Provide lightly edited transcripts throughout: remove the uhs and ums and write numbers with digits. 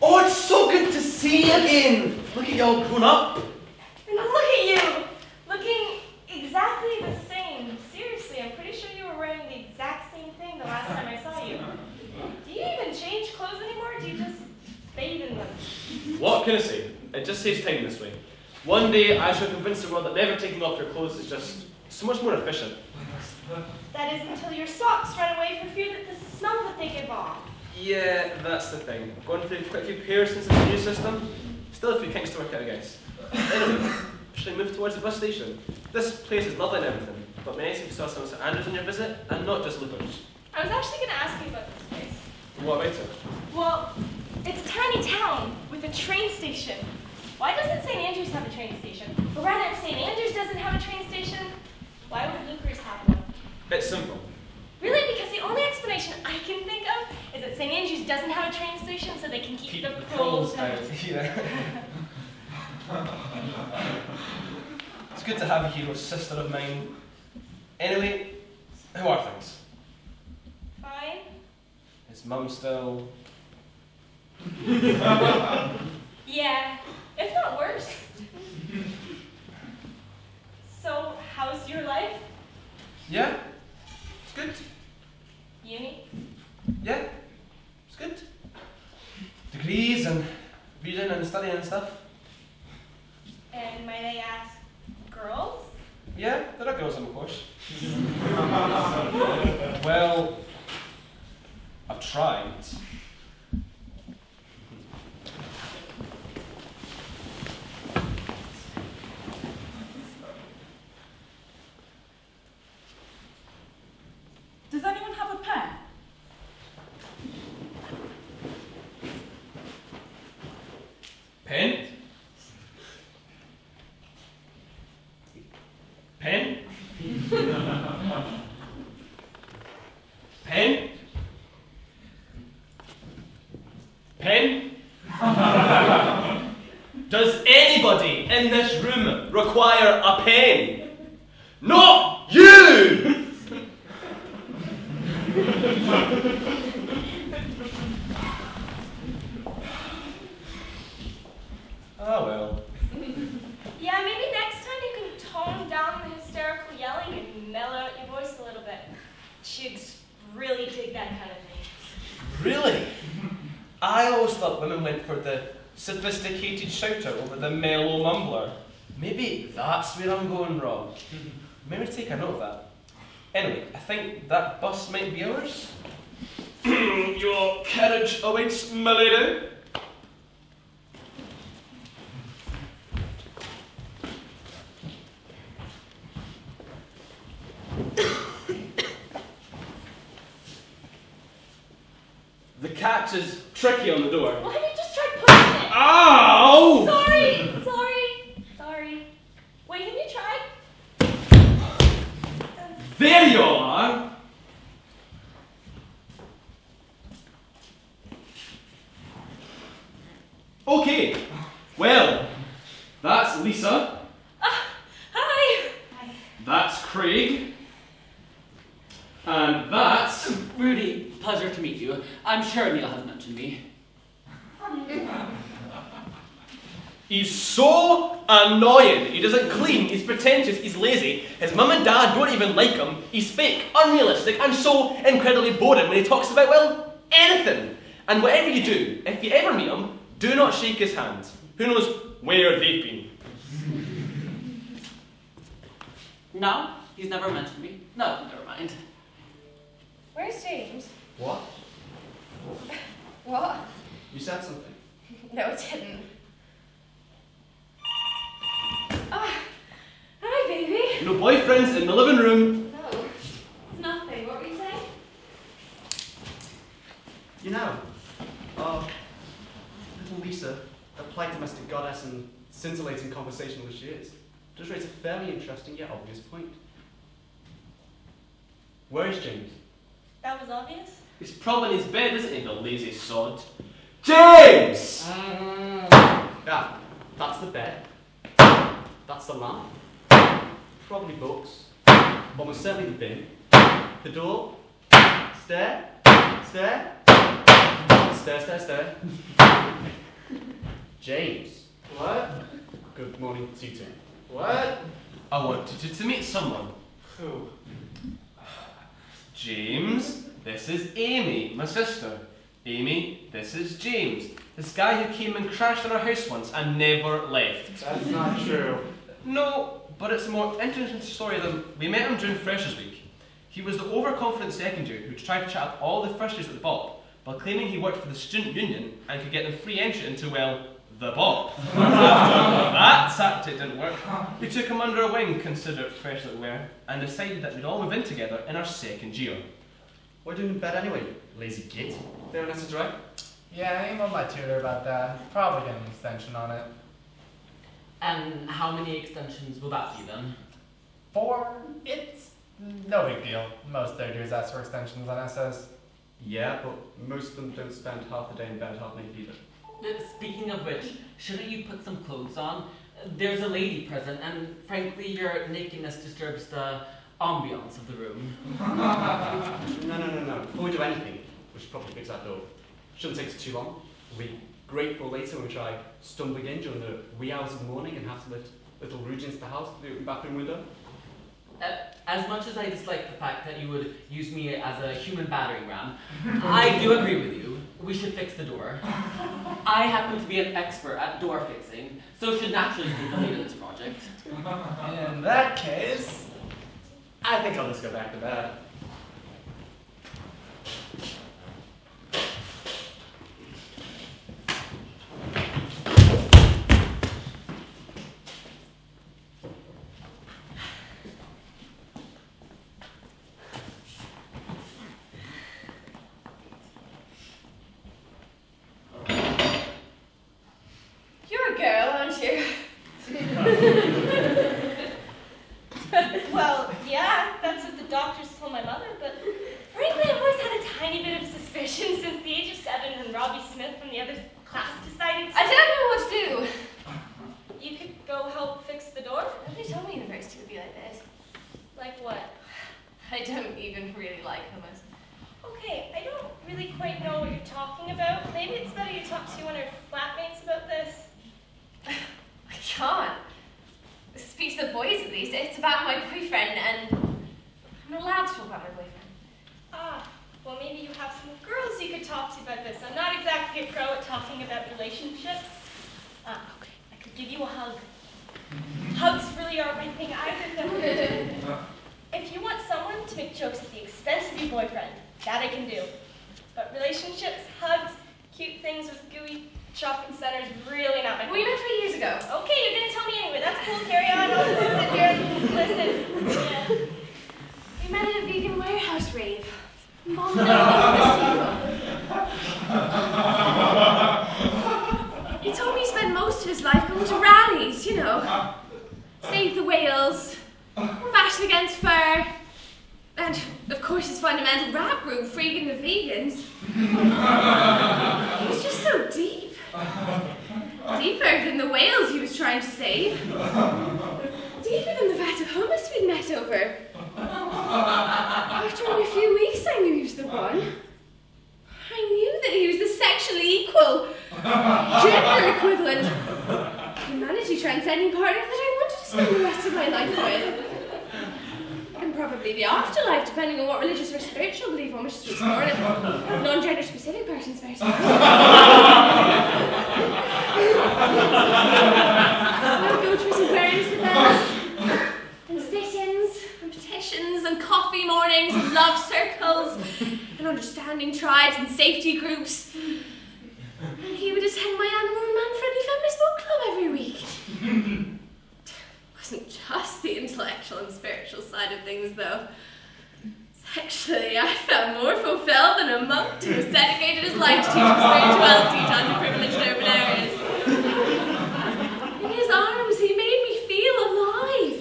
Oh, it's so good to see you again. Look at you all grown up. And look at you, looking exactly the same. Seriously, I'm pretty sure you were wearing the exact same thing the last time I saw you. Do you even change clothes anymore, or do you just bathe in them? What can I say? It just saves time this way. One day I shall convince the world that never taking off your clothes is just so much more efficient. That is until your socks run away for fear that the smell that they give off. Yeah, that's the thing. I've gone through quite a few pairs since the new system. Still a few kinks to work out, I guess. Anyway, should I move towards the bus station? This place is lovely and everything, but may I see if you saw some St Andrews on your visit, and not just loopers. I was actually going to ask you about this place. What about it? Well, it's a tiny town with a train station. Why doesn't St. Andrews have a train station? Or rather, if St. Andrews doesn't have a train station, why would Loopers have one? It's simple. Really? Because the only explanation I can think of is that St. Andrews doesn't have a train station so they can keep the crows out. Yeah. It's good to have a hero sister of mine. Anyway, how are things? Fine. Is Mum still... Yeah, if not worse. So, how's your life? Yeah, it's good. Uni? Yeah, it's good. Degrees and reading and studying and stuff. And might I ask, girls? Yeah, there are girls on the course. Well, I've tried. Does anyone have a pen? Pen? Pen? Pen? Pen? Does anybody in this room require a pen? Not you! Oh well. Yeah, maybe next time you can tone down the hysterical yelling and mellow out your voice a little bit. Chicks really dig that kind of thing. Really? I always thought women went for the sophisticated shouter over the mellow mumbler. Maybe that's where I'm going wrong. Maybe take a note of that. Anyway, I think that bus might be ours. Your carriage awaits, my lady. The catch is tricky on the door. Why don't you just try pushing it? Ow! Sorry. Wait, have you tried? There you are! Okay, well, that's Lisa. Hi. That's Craig. And that's... Rudy, pleasure to meet you. I'm sure Neil has mentioned me. He's so annoying. He doesn't clean, he's pretentious, he's lazy. His mum and dad don't even like him. He's fake, unrealistic, and so incredibly boring when he talks about, well, anything. And whatever you do, if you ever meet him, do not shake his hand. Who knows where they've been? No, he's never mentioned me. No, never mind. Where's James? What? What? You said something. No, it didn't. Hi, baby. No boyfriends in the living room. No, it's nothing. What were you saying? You know, little Lisa, a polite domestic goddess and scintillating conversational as she is, does raise a fairly interesting yet obvious point. Where is James? That was obvious? He's probably in his bed, isn't he, the lazy sod? James! Yeah, that's the bed. That's the lamp. Probably books. Almost certainly the bin. The door. Stair. Stair. Stair, stair, stair. James. What? Good morning to you too. What? I wanted you to meet someone. Who? James, this is Amy, my sister. Amy, this is James, this guy who came and crashed in our house once and never left. That's not true. No, but it's a more interesting story than we met him during Freshers Week. He was the overconfident second year who tried to chat up all the freshers at the BOP while claiming he worked for the student union and could get them free entry into, well, the BOP. After that tactic didn't work, we took him under a wing, considerate fresh that we were, and decided that we'd all move in together in our second year. What are you doing in bed anyway, lazy git? There, message right? Yeah, I emailed my tutor about that. Probably get an extension on it. And how many extensions will that be then? 4? It's no big deal. Most third years ask for extensions on essays. Yeah, but most of them don't spend half the day in bed half naked either. Speaking of which, shouldn't you put some clothes on? There's a lady present, and frankly, your nakedness disturbs the ambiance of the room. No. Before we do anything, we should probably fix that door. Shouldn't take us too long. We'll be grateful later when we try stumbling in during the wee hours of the morning and have to lift little Rudy into the house through the open bathroom window. As much as I dislike the fact that you would use me as a human battering ram, I do agree with you. We should fix the door. I happen to be an expert at door fixing, so should naturally be the lead of this project. In that case, I think I'll just go back to bed. You're a girl, aren't you? Well, yeah, that's what the doctors told my mother, but frankly, I've always had a tiny bit of a suspicion since the age of 7 when Robbie Smith from the other class decided to... I don't know what to do. You could go help fix the door? Nobody told me university would be like this. Like what? I don't even really like hummus. Okay, I don't really quite know what you're talking about. Maybe it's better you talk to one of your flatmates about this. I can't. Speak to the boys at least. It's about my boyfriend and I'm not allowed to talk about my boyfriend. Ah, well maybe you have some girls you could talk to about this. I'm not exactly a pro at talking about relationships. Ah, okay. I could give you a hug. Hugs really are my thing. I could never do. If you want someone to make jokes at the expense of your boyfriend, that I can do. But relationships, hugs, cute things with gooey shopping centers, really not my thing. We met 3 years ago. Okay, you're gonna tell me anyway. That's cool. Carry on. I'll just sit here and listen. Yeah. We met at a vegan warehouse rave. Mom He told me he spent most of his life going to rallies, you know. Save the whales, Fashion Against Fur, and of course his fundamental rap group, Freaking the Vegans. He was just so deep. Deeper than the whales he was trying to save. Deeper than the vat of hummus we'd met over. After only a few weeks I knew he was the one. I knew that he was the sexually equal, gender equivalent, humanity transcending partner that I wanted to spend the rest of my life with. And probably the afterlife, depending on what religious or spiritual belief one wishes to explore in a non-gender specific person's version. I'll go to his awareness events, and sit-ins, and petitions, and coffee mornings, and love circles, and understanding tribes and safety groups. And he would attend my animal and man-friendly feminist book club every week. It wasn't just the intellectual and spiritual side of things, though. Sexually, I felt more fulfilled than a monk who has dedicated his life to teaching spirituality to underprivileged urban areas. In his arms, he made me feel alive.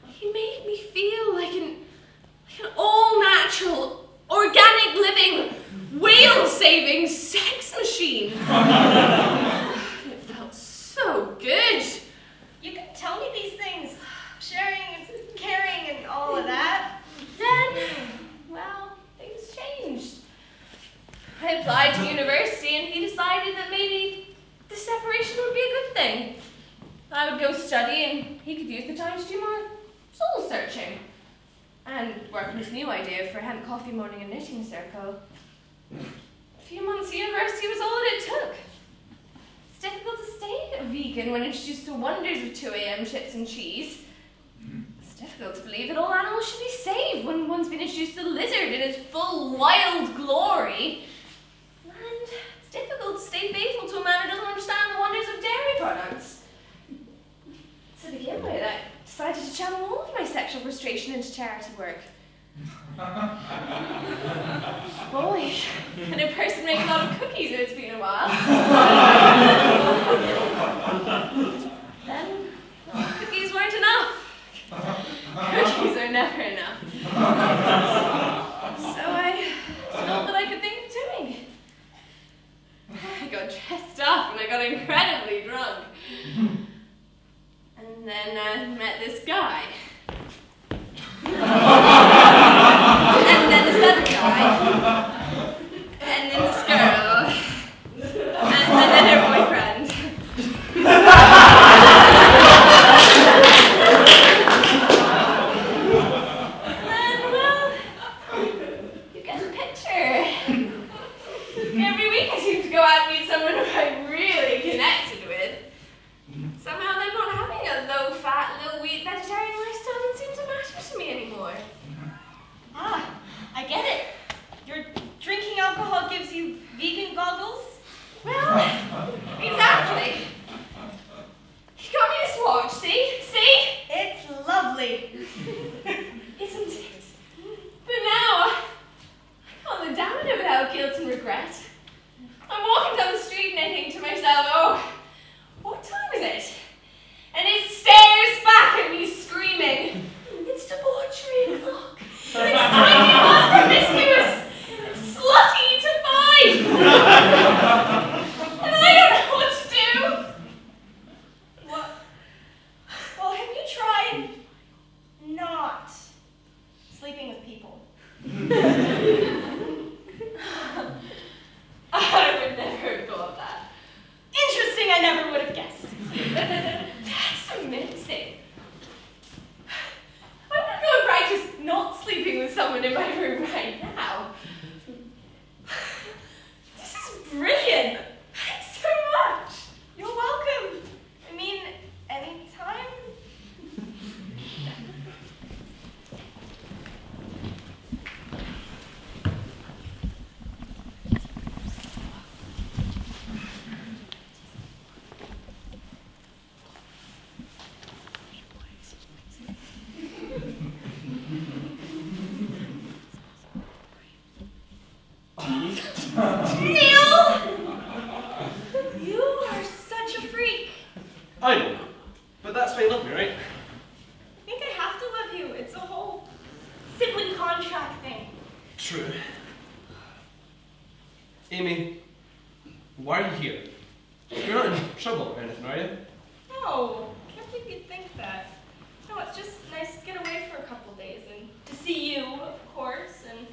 He made me feel like an all-natural, organic living, whale-saving sex machine. It felt so good. You can tell me these things. Sharing and caring and all of that. Then, well, things changed. I I applied to university and he decided that maybe the separation would be a good thing. I would go study and he could use the time to do more soul searching. And work on his new idea for a hemp coffee morning and knitting circle. A few months at university was all that it took. It's difficult to stay a vegan when introduced to the wonders of 2 a.m. chips and cheese. It's difficult to believe that all animals should be saved when one's been introduced to the lizard in its full wild glory. And it's difficult to stay faithful to a man who doesn't understand the wonders of dairy products. To begin with, I decided to channel all of my sexual frustration into charity work. Boy, can a person make a lot of cookies if it's been a while? Then, well, cookies weren't enough. Cookies are never enough. So I did all that I could think of doing. I got dressed up and I got incredibly drunk. And then I met this guy. And then this other guy. And then this girl. And then her boyfriend. And well, you get the picture. Every week I seem to go out and meet someone who I'm really connected with. Somehow them not having a low-fat, low-wheat vegetarian lifestyle doesn't seem to matter to me anymore. Ah, I get it. Your drinking alcohol gives you vegan goggles? Well, exactly. You got me this watch, see? See? It's lovely. Isn't it? But now, I can't look down on it without guilt and regret. I'm walking down the street and I think to myself, oh, what time is it? And it stares back at me screaming, it's debauchery o'clock. It's time you was promiscuous and slutty to 5. And I don't know what to do. What? Well, have you tried not sleeping with people? I would never have thought that. Interesting, I never would have guessed. That's amazing. I'm gonna go and practice not sleeping with someone in my room right now. This is brilliant. Thanks so much. You're welcome. I mean, anytime. Neil! You are such a freak. I know, but that's why you love me, right? I think I have to love you. It's a whole sibling contract thing. True. Amy, why are you here? You're not in trouble or anything, are you? No, can't believe you'd think that. No, it's just nice to get away for a couple days and to see you, of course, and,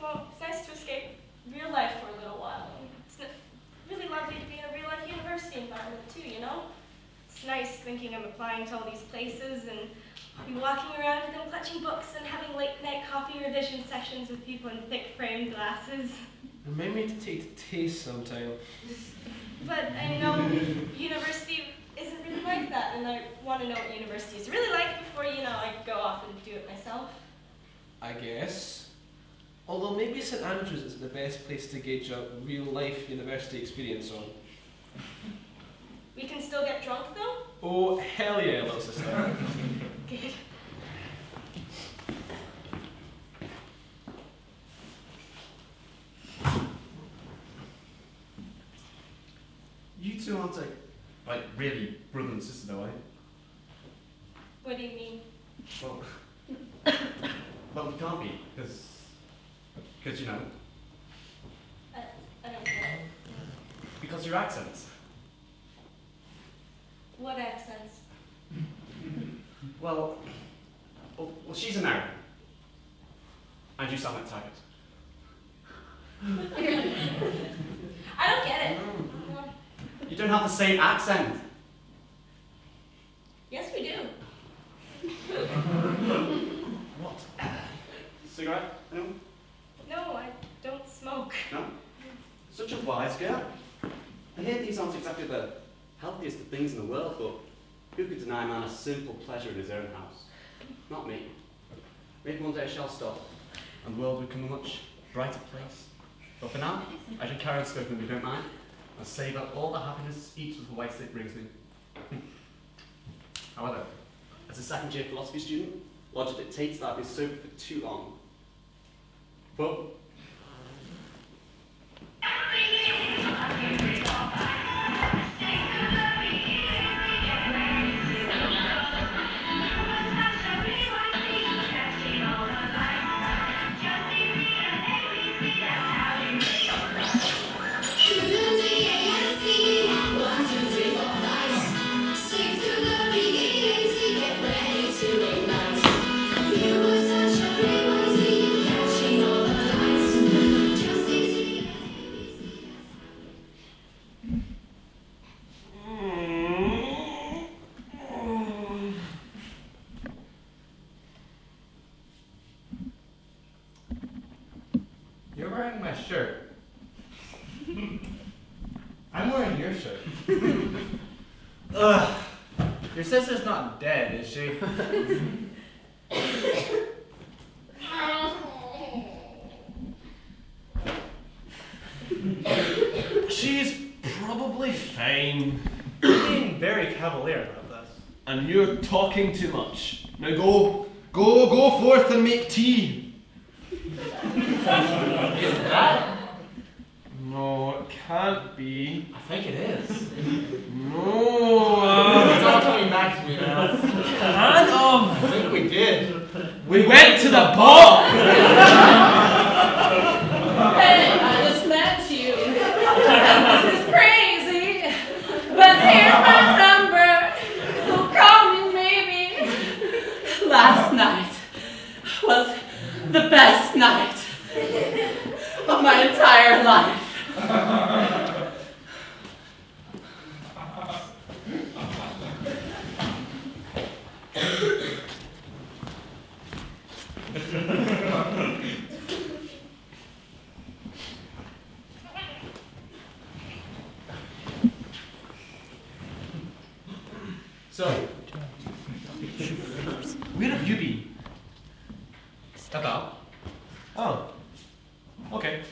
well, it's nice to escape real life for a little while. And it's really lovely to be in a real life university environment too, you know? It's nice thinking I'm applying to all these places and I'll be walking around with them clutching books and having late night coffee revision sessions with people in thick framed glasses. Remind me to take the taste sometime. But I know university isn't really like that, and I want to know what university is really like before, you know, I go off and do it myself. I guess. Although maybe St Andrews isn't the best place to gauge a real-life university experience on. We can still get drunk, though? Oh, hell yeah, little sister. Good. You two aren't like really brother and sister, though, are you? What do you mean? Well, well, we can't be because you know, I don't know. because your accents. What accents? Well, she's American, and you sound like Taggart. have the same accent. Yes, we do. What? Cigarette? Anyone? No, I don't smoke. No? Such a wise girl. I hear these aren't exactly the healthiest of things in the world, but who could deny a man a simple pleasure in his own house? Not me. Maybe one day I shall stop, and the world will become a much brighter place. But for now, I shall carry on smoking if you don't mind, and save up all the happiness each little white stick brings me. However, as a second-year philosophy student, logic dictates that I've been sober for too long. But You're wearing my shirt. I'm wearing your shirt. Ugh. Your sister's not dead, is she? She's probably fine. You're being very cavalier about this. And you're talking too much. Now go forth and make tea. Is that? No, it can't be. I think it is. No. It's all coming back to me now. Kind of. I think we did. We went to the bar. Hey, I just met you. This is crazy. But here's my number. So call me maybe. Last night was the best night of my entire life. so, Where have you been? about. Oh. Okay.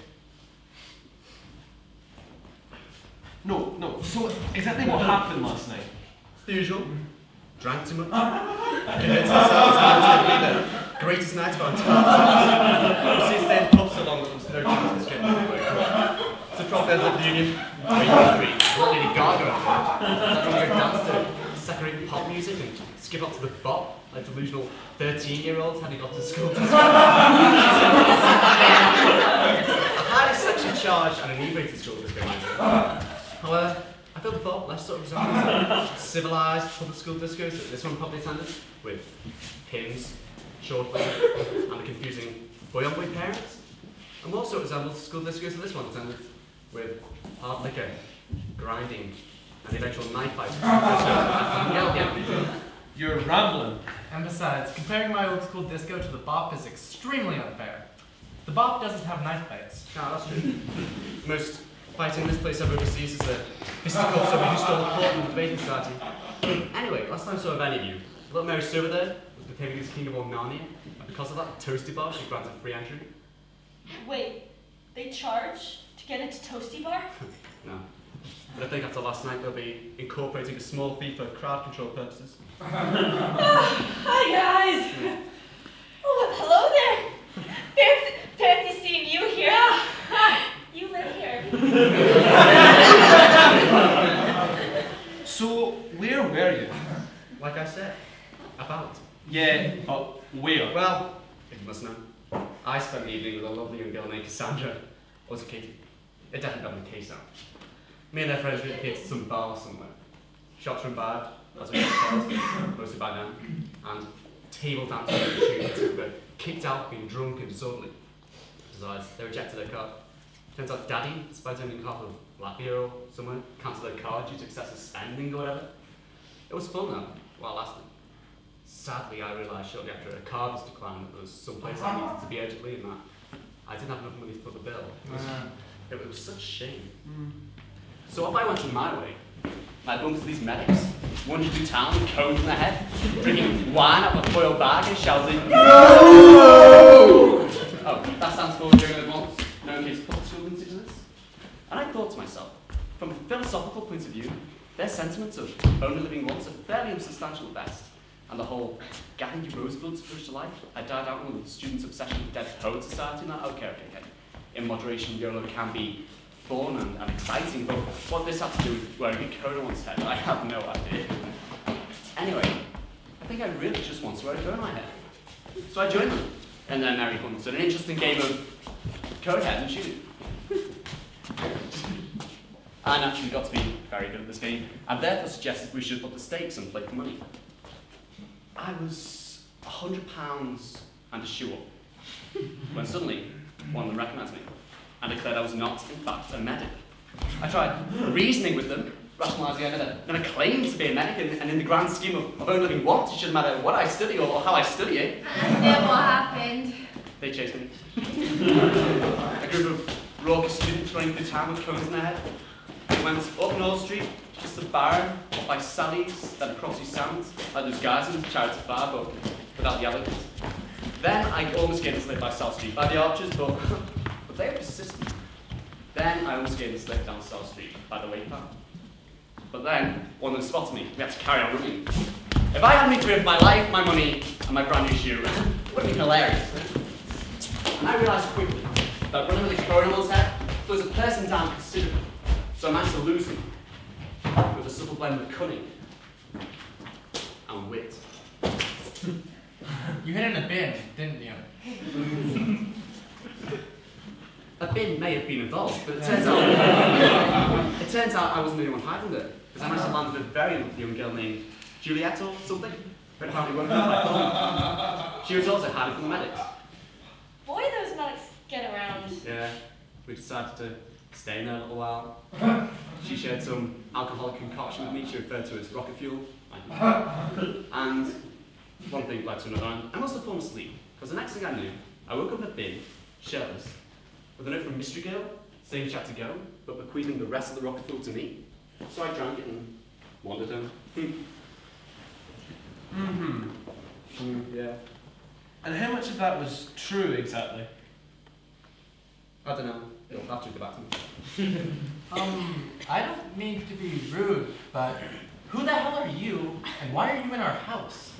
No. So exactly what happened last night? It's the usual. Drank too much. Convinced ourselves that it was going to be the greatest night of our entire lives. We stayed in pubs so long that there was no chance of this getting anywhere. So drop ends at the Union. Lady Gaga at first. That one go dance to saccharine pop music and skip up to the bop like delusional 13-year-olds having got to school. A highly sexually charged and inebriated school disco manager. However, I feel the thought less sort of resembles civilised public school discos that this one probably attended, with hymns, short and a confusing boy-on-boy parents, and more sort of resembles school discos that this one attended, with hard liquor, grinding, and the eventual knife fight. You're rambling. And besides, comparing my old school disco to the bop is extremely unfair. The bop doesn't have knife fights. Ah, that's true. Most fighting in this place I've overseas is the fisticuffs of who stole the court in the debating society. Anyway, last time I saw any of you, little Mary Sue over there was behaving as king of all Narnia, and because of that, Toasty Bar, she granted free entry. Wait, they charge to get into Toasty Bar? No. But I think after last night they'll be incorporating a small fee for crowd control purposes. Hi guys! Oh, hello there! Fancy seeing you here. You live here. So where were you? Like I said, about. Yeah, but where? Well, if you must know, I spent the evening with a lovely young girl named Cassandra. Or was it Katie? It definitely got me case out. Me and their friends really appeared to some bar somewhere. Shots from bad, as we told, mostly by them, and table dancing opportunities who were kicked out for being drunk and disorderly. Besides, they rejected their card. Turns out Daddy spied only half of Latvia or somewhere, cancelled their car due to excessive spending or whatever. It was fun though, while it lasted. Sadly, I realised shortly after a car was declined that there was some place I needed to be urgently and that I didn't have enough money to foot the bill. It was such a shame. So off I went on my way. I bumped into these medics, wandered through town with cones in their head, drinking wine out of a foil bag and shouting, "No!" Oh, that stands for during at once. No one gives public school exists. And I thought to myself, from a philosophical point of view, their sentiments of only living once are fairly unsubstantial at best. And the whole Gavin Rosebud's approach to life, I died out on the students' obsession with Dead Poet Society and that. Okay. In moderation, YOLO can be fun and exciting, but what this had to do with wearing a cone on one's head, I have no idea. Anyway, I think I really just want to wear a cone on my head. So I joined them in their merry hunt, an interesting game of cone head and shoot. I naturally got to be very good at this game, and therefore suggested we should put the stakes and play for money. I was £100 and a shoe up, when suddenly one of them recognised me and declared I was not, in fact, a medic. I tried reasoning with them, rationalising I never claimed to be a medic, and in the grand scheme of only living once, it shouldn't matter what I study or how I study it. And then what happened? They chased me. A group of raucous students running through town with cones in their head. We went up North Street, just the Barron, up by Sally's, then across East Sands, like those guys in Charity Fire, but without the elegance. Then I almost gained a slip by South Street, by the Archers, but they were persistent. Then I almost gained a slip down South Street, by the Way Path. But then, one of them spotted me. We had to carry on running. If I had any fear of my life, my money, and my brand new shoe, it would have been hilarious. And I realised quickly that running with a cone on one's head was a person down considerably. So I managed to lose him with a subtle blend of cunning and wit. You hid in a bin, didn't you? A bin may have been involved, but it turns out I wasn't the only one hiding there, because I managed to land with a very lovely young girl named Juliet or something, but apparently wasn't what I thought. She was also hiding from the medics. Boy, those medics get around. Yeah, we decided to stay in there a little while. She shared some alcoholic concoction with me she referred to as rocket fuel. And one thing led to another, and I must have fallen asleep, because the next thing I knew, I woke up in a bin, shirtless, with a note from Mystery Girl saying she had to go, but bequeathing the rest of the rocket fuel to me. So I drank it and wandered home. Yeah. And how much of that was true exactly? I don't know. You'll have to go back to me. I don't mean to be rude, but who the hell are you, and why are you in our house?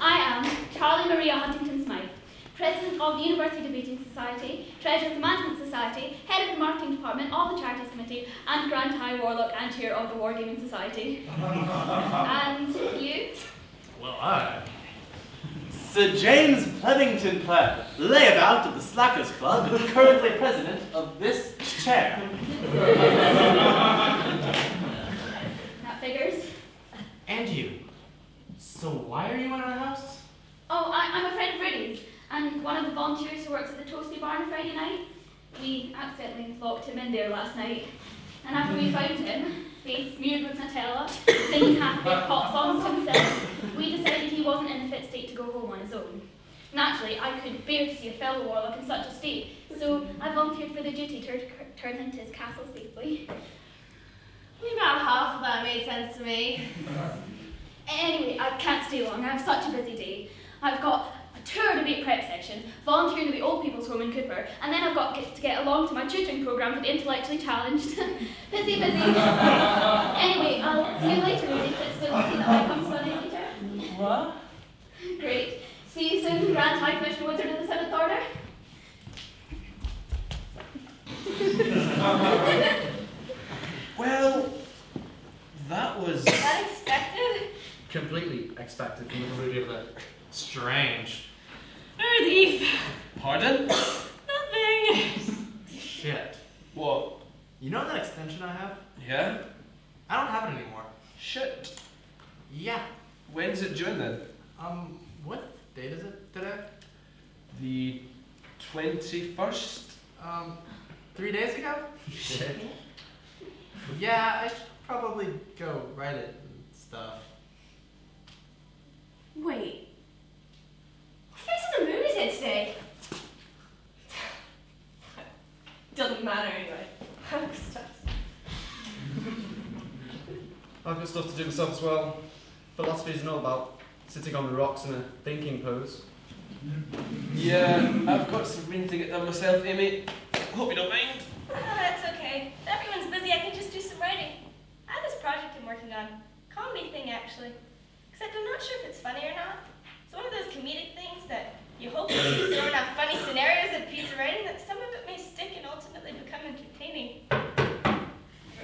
I am Charlie Maria Huntington Smythe, President of the University Debating Society, Treasurer of the Management Society, Head of the Marketing Department of the Charities Committee, and Grand High Warlock and Chair of the Wargaming Society. And you? Well, I... Sir James Plemington Pleb, layabout of the Slackers Club, currently president of this chair. That figures. And you. So why are you in our house? Oh, I'm a friend of Rudy's, and one of the volunteers who works at the Toasty Bar on Friday night. We accidentally locked him in there last night, and after we found him, face smeared with Nutella, singing half-baked pop songs to himself, we decided he wasn't in a fit state to go home on his own. Naturally, I could bear to see a fellow warlock in such a state, so I volunteered for the duty to return him to his castle safely. About half of that made sense to me. Anyway, I can't stay long. I have such a busy day. I've got a tour debate prep session, volunteering at the Old People's Home in Cooper, and then I've got to get along to my tutoring programme for the intellectually challenged. Busy. Anyway, I'll see you later, Rudy, if it's still okay that I come Sunday later. What? Great. See you soon, Grand High Commissioner Wizard of the Seventh Order. Well, that was... Unexpected? Completely expected from the Rudy over there. Strange. Relief. Pardon? Nothing. Shit. What? You know that extension I have? Yeah? I don't have it anymore. Shit. Yeah. When's it due then? What date is it today? The 21st, 3 days ago? Yeah, I should probably go write it and stuff. Wait. What face of the moon is it today? Doesn't matter anyway. I'm stuck. I've got stuff to do myself as well. Philosophy isn't all about sitting on the rocks in a thinking pose. Yeah, I've got some reading to get done myself, Amy. Hope you don't mind. That's okay. If everyone's busy, I can just do some writing. I have this project I'm working on. Comedy thing, actually. Except I'm not sure if it's funny or not. It's one of those comedic things that you hope if you throw enough funny scenarios at a piece of writing that some of it may stick and ultimately become entertaining.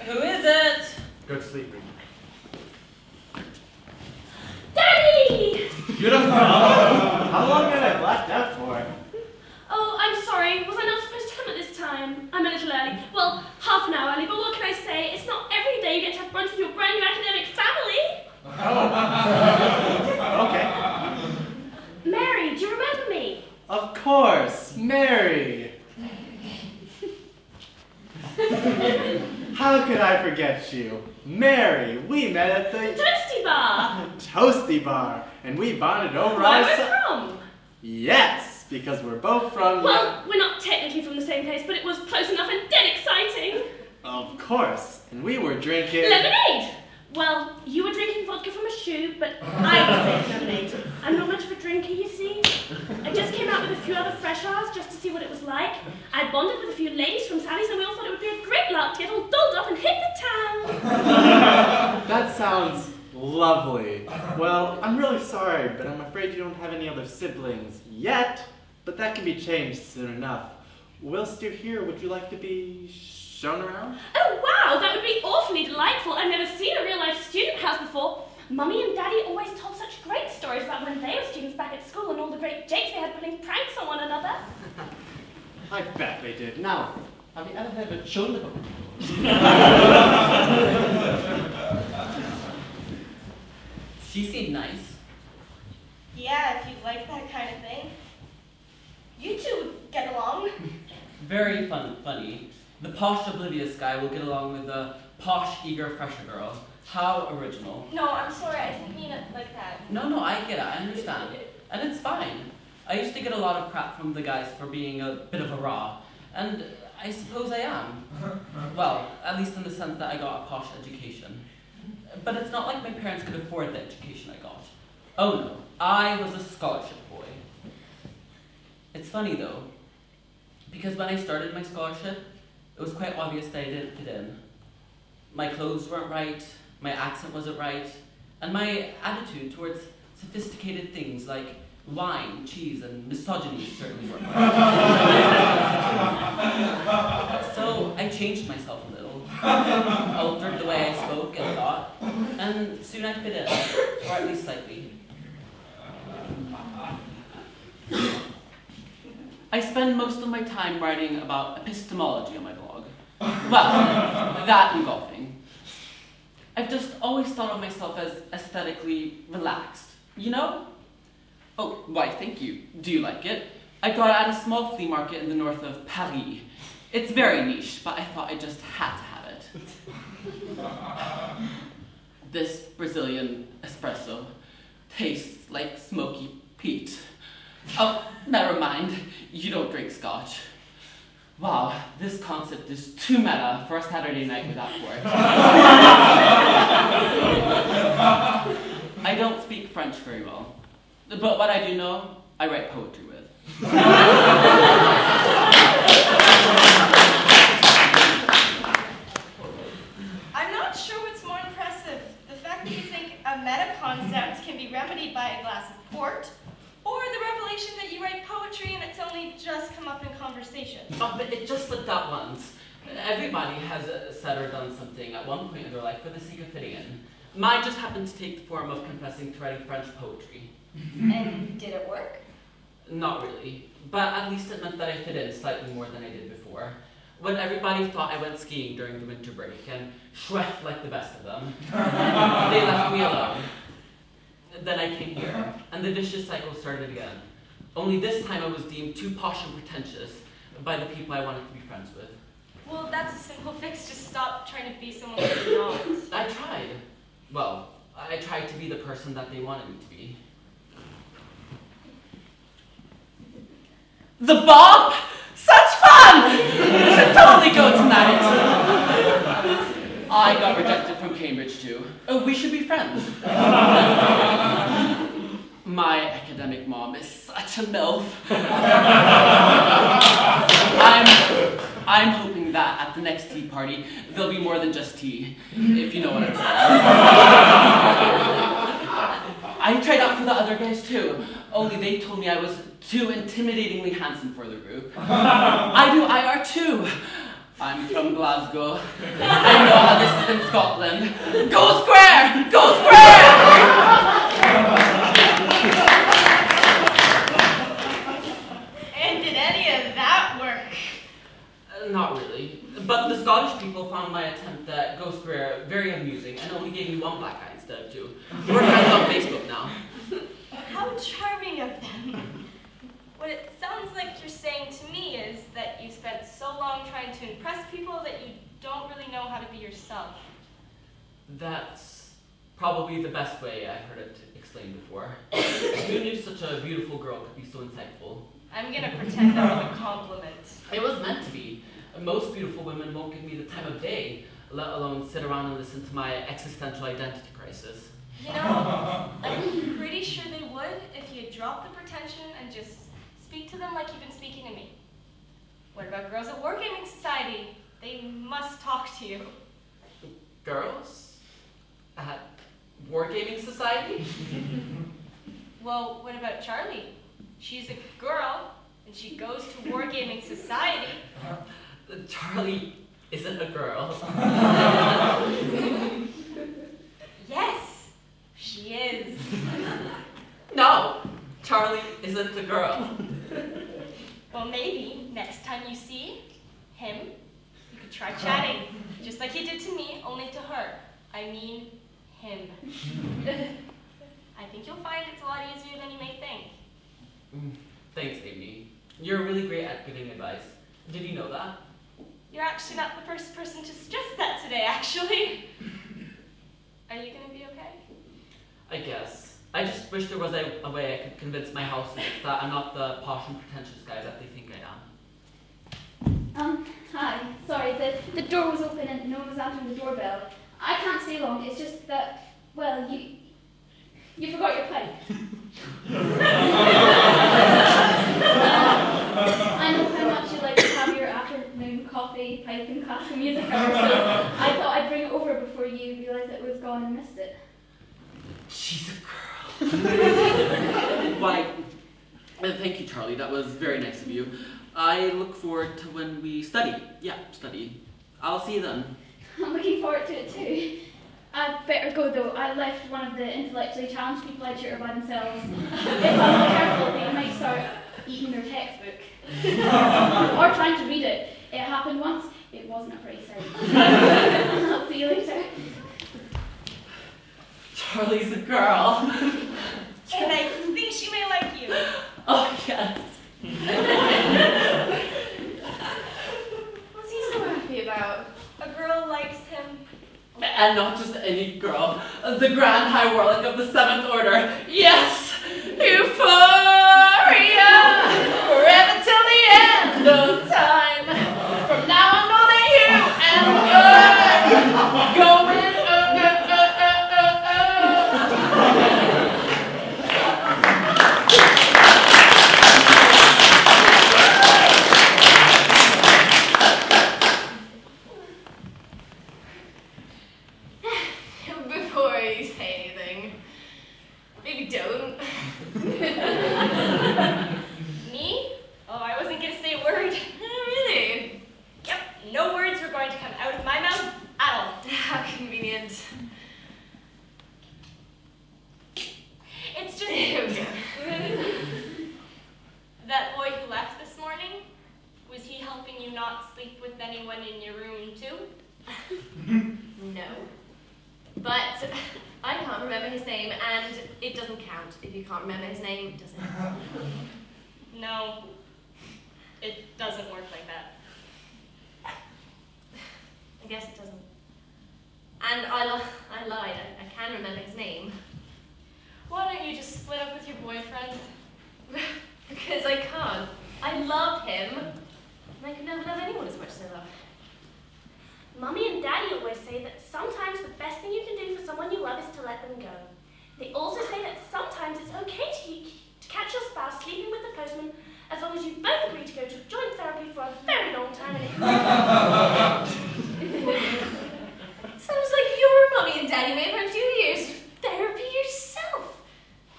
Who is it? Go to sleep, Ruby. Daddy! Beautiful. How long have I blacked out for? Oh, I'm sorry. Was I not supposed to come at this time? I'm a little early. Well, half an hour early, but what can I say? It's not every day you get to have brunch with your brand new academic family. Oh. Okay. Mary, do you remember me? Of course, Mary. How could I forget you? Mary, we met at the Toasty Bar. Toasty Bar, and we bonded over Where our we're from. Yes, because we're both from Well, we're not technically from the same place, but it was close enough and dead exciting. Of course, and we were drinking Lemonade! Well, you were drinking vodka from a shoe, but I was making lemonade. I'm not much of a drinker, you see. I just came out with a few other fresh hours just to see what it was like. I bonded with a few ladies from Sally's and we all thought it would be a great lark to get all dolled up and hit the town. That sounds lovely. Well, I'm really sorry, but I'm afraid you don't have any other siblings yet, but that can be changed soon enough. Whilst you're here, would you like to be shown around? Oh wow, that would be awfully delightful. I've never seen a real-life student house before. Mummy and Daddy always told such great stories about when they were students back at school and all the great jakes they had pulling pranks on one another. I bet they did. Now, have you ever shown them? She seemed nice. Yeah, if you like that kind of thing. You two would get along. Very funny. The posh, oblivious guy will get along with the posh, eager, fresher girl. How original. No, I'm sorry, I didn't mean it like that. No, I get it. I understand. And it's fine. I used to get a lot of crap from the guys for being a bit of a raw. And I suppose I am. Well, at least in the sense that I got a posh education. But it's not like my parents could afford the education I got. Oh no, I was a scholarship boy. It's funny though, because when I started my scholarship, it was quite obvious that I didn't fit in. My clothes weren't right, my accent wasn't right, and my attitude towards sophisticated things like wine, cheese, and misogyny certainly weren't right. So I changed myself a little, altered the way I spoke and thought, and soon I fit in, or at least slightly. I spend most of my time writing about epistemology on my blog. Well, that and golfing. I've just always thought of myself as aesthetically relaxed, you know? Oh, why, thank you. Do you like it? I got it at a small flea market in the north of Paris. It's very niche, but I thought I just had to have it. This Brazilian espresso tastes like smoky peat. Oh, never mind. You don't drink scotch. Wow, this concept is too meta for a Saturday night without work. I don't speak French very well, but what I do know, I write poetry with. I'm not sure what's more impressive, the fact that you think a meta concept can be remedied by a glass of port, or the revelation that you write poetry and it's only just come up in conversation. Oh, but it just slipped out once. Everybody has said or done something at one point in their life for the sake of fitting in. Mine just happened to take the form of confessing to writing French poetry. And did it work? Not really, but at least it meant that I fit in slightly more than I did before. When everybody thought I went skiing during the winter break and schweffed like the best of them, they left me alone. Then I came here, and the vicious cycle started again. Only this time I was deemed too posh and pretentious, by the people I wanted to be friends with. Well, that's a simple fix. Just stop trying to be someone that you're not. I tried. Well, I tried to be the person that they wanted me to be. The Bop! Such fun! We should totally go tonight. I got rejected from Cambridge too. Oh, we should be friends. My academic mom is such a MILF. I'm hoping that at the next tea party, there'll be more than just tea, if you know what I'm saying. I tried out for the other guys too, only they told me I was too intimidatingly handsome for the group. I do IR too. I'm from Glasgow. I know how this is in Scotland. Go Square! Go Square! And did any of that work? Not really. But the Scottish people found my attempt at Go Square very amusing and only gave me one black eye instead of two. We're friends on Facebook now. How charming of them. What it sounds like you're saying to me is that you spent so long trying to impress people that you don't really know how to be yourself. That's probably the best way I've heard it explained before. Who knew such a beautiful girl could be so insightful? I'm gonna pretend that was a compliment. It was meant to be. Most beautiful women won't give me the time of day, let alone sit around and listen to my existential identity crisis. You know, I'm pretty sure they would if you dropped the pretension and just speak to them like you've been speaking to me. What about girls at Wargaming Society? They must talk to you. Girls? At Wargaming Society? Well, what about Charlie? She's a girl, and she goes to Wargaming Society. Charlie isn't a girl. Yes, she is. No, Charlie isn't a girl. Well, maybe next time you see him, you could try chatting, just like he did to me, only to her. I mean, him. I think you'll find it's a lot easier than you may think. Thanks, Amy. You're really great at giving advice. Did you know that? You're actually not the first person to suggest that today, actually. Are you gonna be okay? I guess. I just wish there was a way I could convince my housemates that I'm not the posh and pretentious guy that they think I am. Hi. Sorry, the door was open and no one was answering the doorbell. I can't stay long, it's just that, well, you forgot your pipe. I know how much you like to have your afternoon coffee, pipe and classical music hour, so I thought I'd bring it over before you realised it was gone and missed it. She's a girl. Why, thank you, Charlie. That was very nice of you. I look forward to when we study. Yeah, study. I'll see you then. I'm looking forward to it too. I'd better go though. I left one of the intellectually challenged people I tutor by themselves. If I'm not careful, they might start eating their textbook. Or trying to read it. It happened once. It wasn't a pretty sight. I'll see you later. Charlie's a girl. And I think she may like you. Oh, yes. What's he so happy about? A girl likes him. And not just any girl. The Grand High Warlock of the 7th Order. Yes! Euphoria! Forever till the end of time. From now I know that you and going Before you say anything, maybe don't. Me? Oh, I wasn't gonna say a word. Really? Yep, no words were going to come out of my mouth at all. How convenient. It's just that boy who left this morning, was he helping you not sleep with anyone in your room too? No. But I can't remember his name, and it doesn't count. If you can't remember his name, does it? No. It doesn't work like that. I guess it doesn't. And I lied. I can remember his name. Why don't you just split up with your boyfriend? Because I can't. I love him. And I could never love anyone as much as I love him. Mummy and Daddy always say that sometimes the best thing you can do for someone you love is to let them go. They also say that sometimes it's okay to catch your spouse sleeping with the postman as long as you both agree to go to joint therapy for a very long time. Sounds like your Mummy and Daddy may have had 2 years of therapy yourself.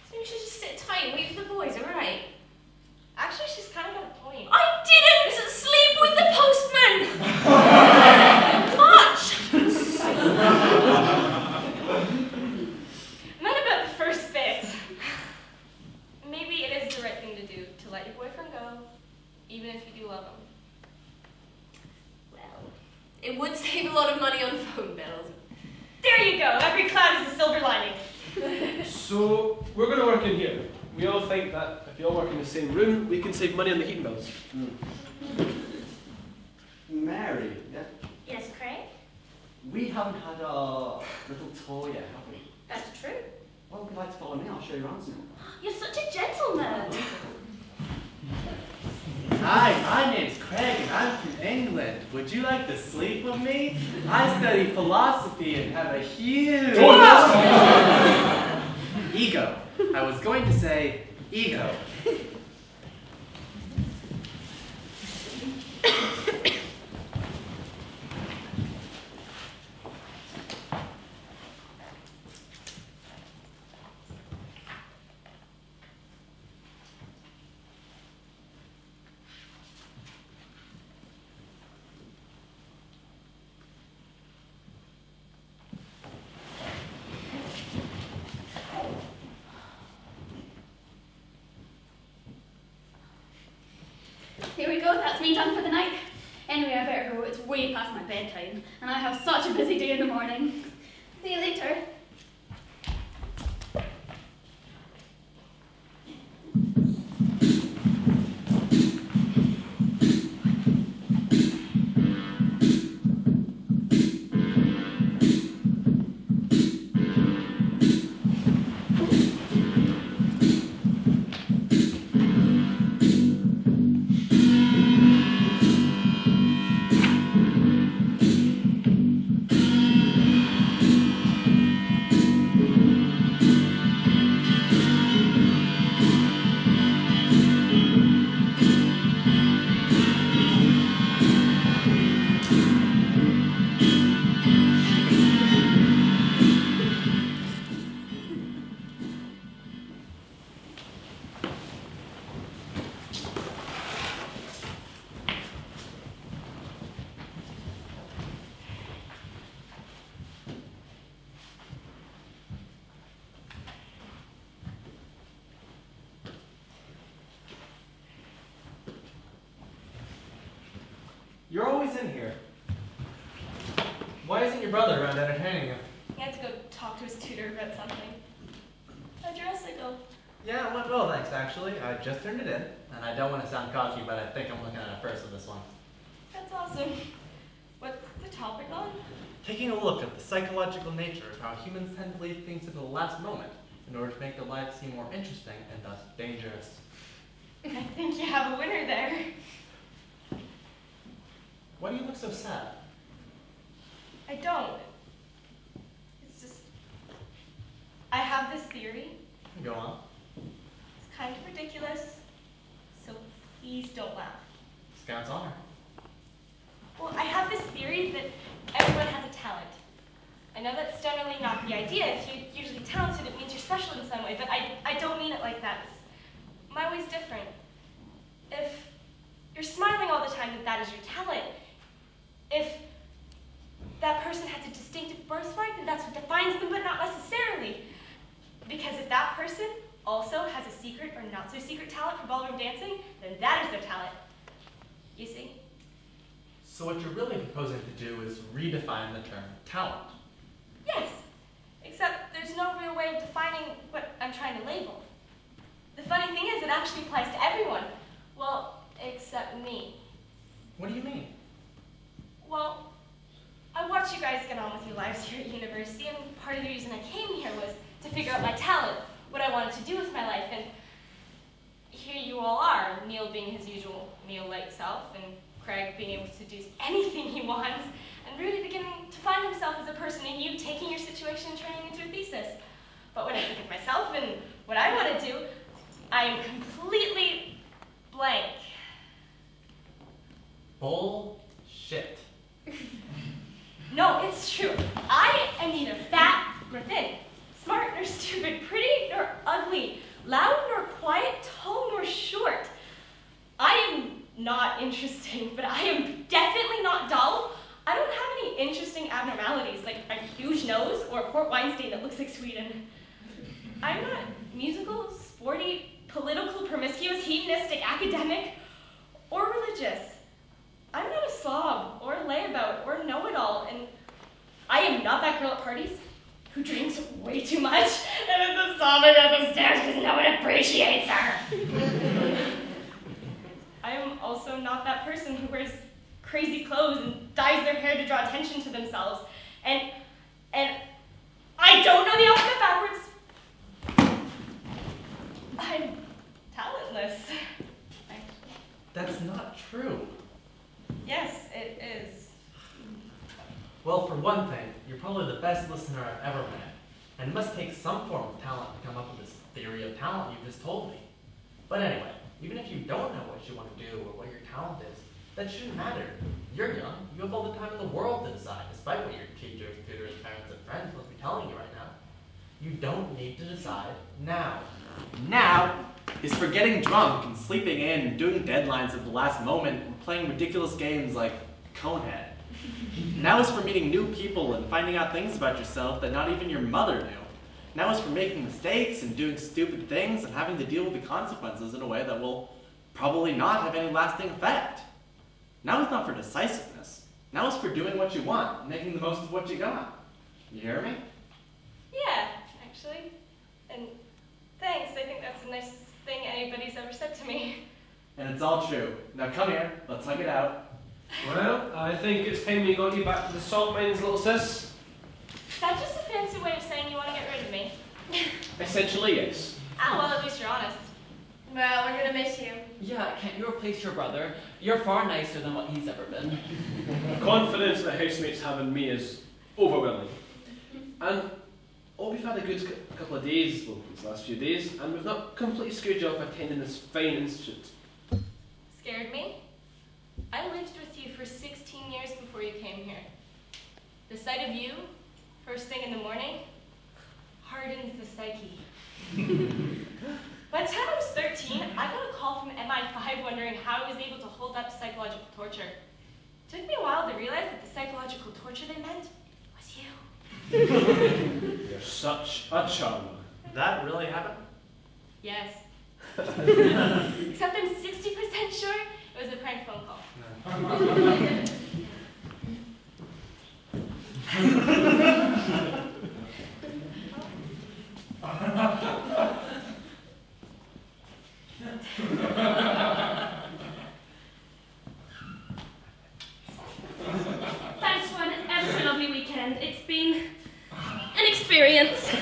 So you should just sit tight and wait for the boys, alright? Actually, she's kind of got a point. I didn't sleep with the postman! Much! Not about the first bit. Maybe it is the right thing to do, to let your boyfriend go, even if you do love him. Well, it would save a lot of money on phone bills. There you go, every cloud is a silver lining. So, we're going to work in here. We all think that if we all work in the same room, we can save money on the heating bills. Mary, yeah? Yes, Craig? We haven't had our little tour yet, have we? That's true. Well, would you like to follow me? I'll show you around some. You're such a gentleman. Hi, my name's Craig and I'm from England. Would you like to sleep with me? I study philosophy and have a huge ego. I was going to say ego. Here we go, that's me done for the night. Anyway, I better go, it's way past my bedtime, and I have such a busy day in the morning. See you later. You're always in here. Why isn't your brother around entertaining you? He had to go talk to his tutor about something. How'd your essay go? Yeah, it went well, thanks, actually. I just turned it in. And I don't want to sound cocky, but I think I'm looking at it first with this one. That's awesome. What's the topic on? Taking a look at the psychological nature of how humans tend to leave things to the last moment in order to make their lives seem more interesting and thus dangerous. I think you have a winner there. Why do you look so sad? I don't. It's just, I have this theory. Go on. It's kind of ridiculous, so please don't laugh. Scout's honor. Well, I have this theory that everyone has a talent. I know that's generally not the idea. If you're usually talented, it means you're special in some way, but I don't mean it like that. My way's different. If you're smiling all the time, that is your talent. If that person has a distinctive birthright, then that's what defines them, but not necessarily. Because if that person also has a secret or not so secret talent for ballroom dancing, then that is their talent. You see? So what you're really proposing to do is redefine the term talent. Yes, except there's no real way of defining what I'm trying to label. The funny thing is, it actually applies to everyone. Well, except me. What do you mean? Well, I watched you guys get on with your lives here at university, and part of the reason I came here was to figure out my talent, what I wanted to do with my life, and here you all are, Neil being his usual Neil-like self, and Craig being able to do anything he wants, and Rudy beginning to find himself as a person, and you taking your situation and turning it into a thesis. But when I think of myself and what I want to do, I am completely blank. Bullshit. No, it's true. I am neither fat nor thin, smart nor stupid, pretty nor ugly, loud nor quiet, tall nor short. I am not interesting, but I am definitely not dull. I don't have any interesting abnormalities, like a huge nose or a port wine stain that looks like Sweden. I'm not musical, sporty, political, promiscuous, hedonistic, academic, or religious. I'm not a slob, or a layabout, or a know-it-all, and I am not that girl at parties who drinks way too much and is sobbing up the stairs because no one appreciates her. I am also not that person who wears crazy clothes and dyes their hair to draw attention to themselves, and I don't know the alphabet backwards. I'm talentless. That's not true. Yes, it is. Well, for one thing, you're probably the best listener I've ever met, and it must take some form of talent to come up with this theory of talent you just told me. But anyway, even if you don't know what you want to do or what your talent is, that shouldn't matter. You're young, you have all the time in the world to decide, despite what your teachers, tutors, parents, and friends must be telling you right now. You don't need to decide now. Now is for getting drunk and sleeping in and doing deadlines at the last moment and playing ridiculous games like Conehead. Now is for meeting new people and finding out things about yourself that not even your mother knew. Now is for making mistakes and doing stupid things and having to deal with the consequences in a way that will probably not have any lasting effect. Now is not for decisiveness. Now is for doing what you want and making the most of what you got. You hear me? Yeah, actually. And thanks, I think that's the nicest thing anybody's ever said to me. And it's all true. Now come here, let's hug it out. Well, I think it's time we got you back to the salt mines, little sis. Is that just a fancy way of saying you want to get rid of me? Essentially, yes. Ah, well, at least you're honest. Well, we're gonna miss you. Yeah, can't you replace your brother? You're far nicer than what he's ever been. The confidence that housemates have in me is overwhelming. And we've had a good couple of days, well, these last few days, and we've not completely scared you off attending this fine institute. Scared me? I lived with you for 16 years before you came here. The sight of you, first thing in the morning, hardens the psyche. By the time I was 13, I got a call from MI5 wondering how I was able to hold up to psychological torture. It took me a while to realize that the psychological torture they meant was you. You're such a charmer. That really happened? Yes. Except I'm 60% sure it was a prank phone call. Thanks for an ever so lovely weekend. It's been an experience.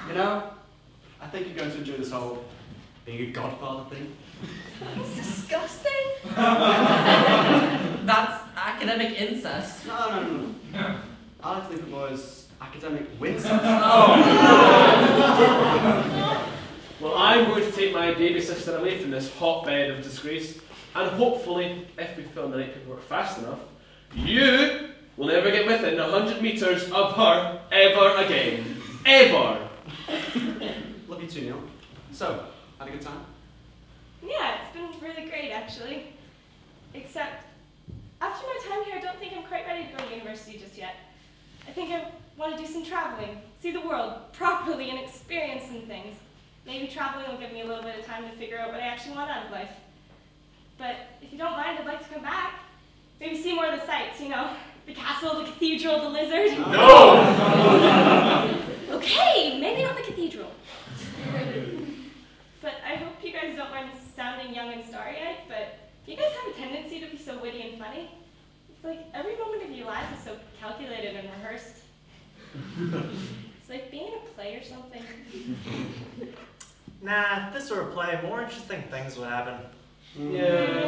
You know, I think you're going to enjoy this whole being a godfather thing. It's disgusting. That's academic incest. No. I like to think of it more as academic wins. Well, I'm going to take my baby sister away from this hotbed of disgrace, and hopefully, if we film the right paperwork fast enough, you will never get within 100 metres of her ever again. Ever! Love you too, Neil. So, had a good time? Yeah, it's been really great, actually. Except, after my time here, I don't think I'm quite ready to go to university just yet. I think I want to do some traveling, see the world properly and experience some things. Maybe traveling will give me a little bit of time to figure out what I actually want out of life. But if you don't mind, I'd like to come back. Maybe see more of the sights, you know, the castle, the cathedral, the lizard. No! Okay, maybe not the cathedral. but you guys have a tendency to be so witty and funny. It's like every moment of your lives is so calculated and rehearsed. It's like being in a play or something. Nah, if this were a play, more interesting things would happen. Yeah.